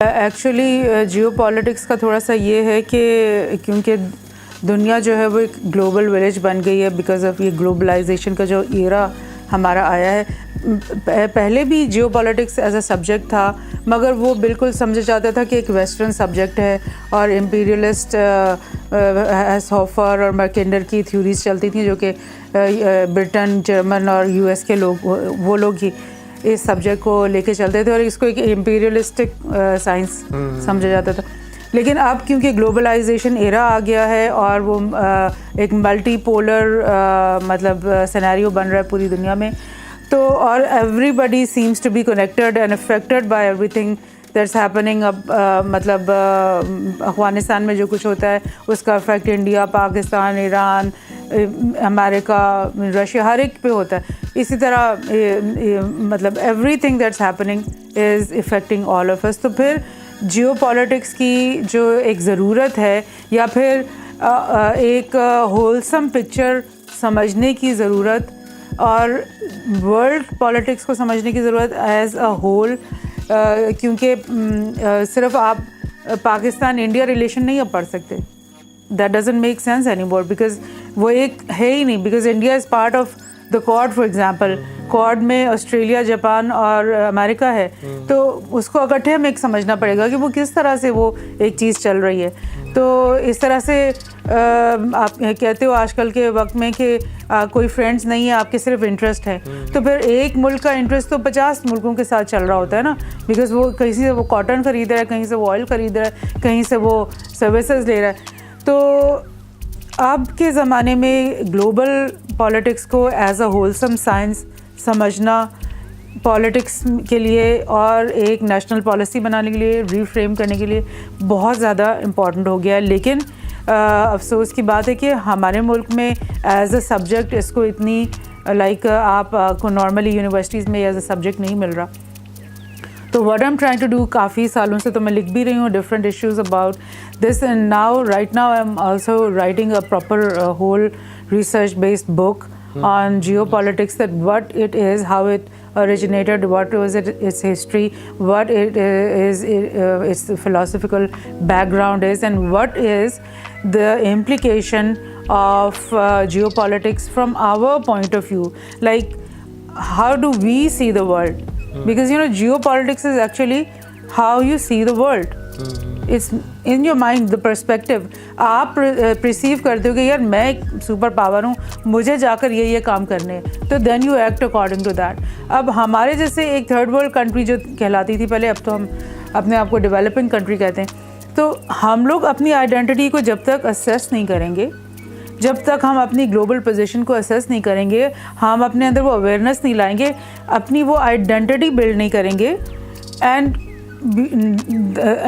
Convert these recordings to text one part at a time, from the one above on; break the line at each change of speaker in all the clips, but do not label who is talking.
Actually Jio politics کا تھوڑا سا یہ ہے کہ کیونکہ دنیا جو ہے وہ ایک گلوبل ولیج بن گئی ہے بیکاز آف یہ گلوبلائزیشن کا جو ایرا ہمارا آیا ہے. پہلے بھی geopolitics as a subject تھا مگر وہ بالکل سمجھا جاتا تھا کہ ایک ویسٹرن سبجیکٹ ہے اور امپیریلسٹ ہافر اور مارکینڈر کی تھیوریز چلتی تھیں جو کہ برٹن جرمن اور یو ایس کے لوگ وہ لوگ ہی اس سبجیکٹ کو لے کے چلتے تھے اور اس کو ایک امپیریلسٹک سائنس سمجھا جاتا تھا. لیکن اب کیونکہ گلوبلائزیشن ایرا آ گیا ہے اور وہ ایک ملٹی پولر مطلب سینیریو بن رہا ہے پوری دنیا میں تو اور everybody seems to be connected and affected by everything that's happening. اب مطلب افغانستان میں جو کچھ ہوتا ہے اس کا افیکٹ انڈیا، پاکستان، ایران، امریکہ، رشیا ہر ایک پہ ہوتا ہے. اسی طرح مطلب everything that's happening is affecting all of us. تو پھر جیو پالیٹکس کی جو ایک ضرورت ہے یا پھر ایک ہولسم پکچر سمجھنے کی ضرورت اور ورلڈ پالیٹکس کو سمجھنے کی ضرورت ایز اے ہول، کیونکہ صرف آپ پاکستان انڈیا ریلیشن نہیں اب پڑھ سکتے. That doesn't make sense any more because وہ ایک ہے ہی نہیں. Because India is part of the Quad. For example Quad میں آسٹریلیا، جاپان اور امریکہ ہے تو اس کو اکٹھے ہمیں ایک سمجھنا پڑے گا کہ وہ کس طرح سے وہ ایک چیز چل رہی ہے. تو اس طرح سے آپ کہتے ہو آج کل کے وقت میں کہ کوئی فرینڈس نہیں ہے، آپ کے صرف انٹرسٹ ہے تو پھر ایک ملک کا انٹرسٹ تو 50 ملکوں کے ساتھ چل رہا ہوتا ہے نا. بیکاز وہ کہیں سے وہ کاٹن خرید رہا ہے، کہیں سے وہ آئل خرید رہا ہے، کہیں سے وہ سروسز لے رہا ہے. تو اب کے زمانے میں گلوبل پالیٹکس کو ایز اے ہولسم سائنس سمجھنا پالیٹکس کے لیے اور ایک نیشنل پالیسی بنانے کے لیے، ری فریم کرنے کے لیے بہت زیادہ امپورٹنٹ ہو گیا ہے. لیکن افسوس کی بات ہے کہ ہمارے ملک میں ایز اے سبجیکٹ اس کو اتنی لائک آپ کو نارملی یونیورسٹیز میں ایز اے سبجیکٹ نہیں مل رہا. تو what I am trying to do, کافی سالوں سے تو میں لکھ بھی رہی ہوں different issues about this and now right now I am also writing a proper whole research based book on geopolitics, that what it is, how it originated, what was its history, what it is, its philosophical background is, and what is the implication of geopolitics from our point of view. Like, how do we see the world? Because geopolitics is actually how you see the world. It's in your mind, the perspective. آپ perceive کرتے ہو کہ یار میں ایک super power ہوں، مجھے جا کر یہ کام کرنے ہیں تو then you act according to that. اب ہمارے جیسے ایک تھرڈ ورلڈ کنٹری جو کہلاتی تھی پہلے، اب تو ہم اپنے آپ کو ڈیولپنگ کنٹری کہتے ہیں. تو ہم لوگ اپنی آئیڈینٹی کو جب تک اسیس نہیں کریں گے، جب تک ہم اپنی گلوبل پوزیشن کو اسیس نہیں کریں گے، ہم اپنے اندر وہ اویئرنیس نہیں لائیں گے، اپنی وہ آئیڈینٹی بلڈ نہیں کریں گے.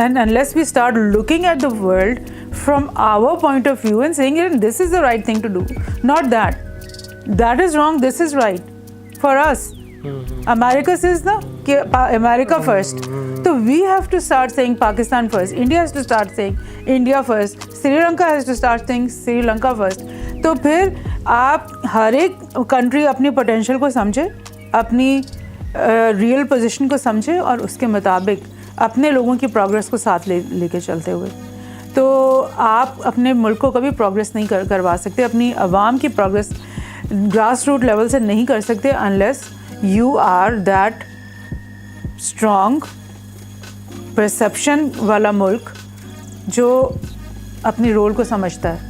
And unless we start looking at the world from our point of view and saying this is the right thing to do, not that is wrong, this is right for us. America says America first, so we have to start saying Pakistan first, India has to start saying India first, Sri Lanka has to start saying Sri Lanka first. تو پھر آپ ہر ایک country اپنی potential کو سمجھے، اپنی real position کو سمجھے اور اس کے مطابق اپنے لوگوں کی پروگرس کو ساتھ لے کے چلتے ہوئے. تو آپ اپنے ملک کو کبھی پروگرس نہیں کروا سکتے، اپنی عوام کی پروگرس گراس روٹ لیول سے نہیں کر سکتے unless you are that strong perception والا ملک جو اپنی رول کو سمجھتا ہے.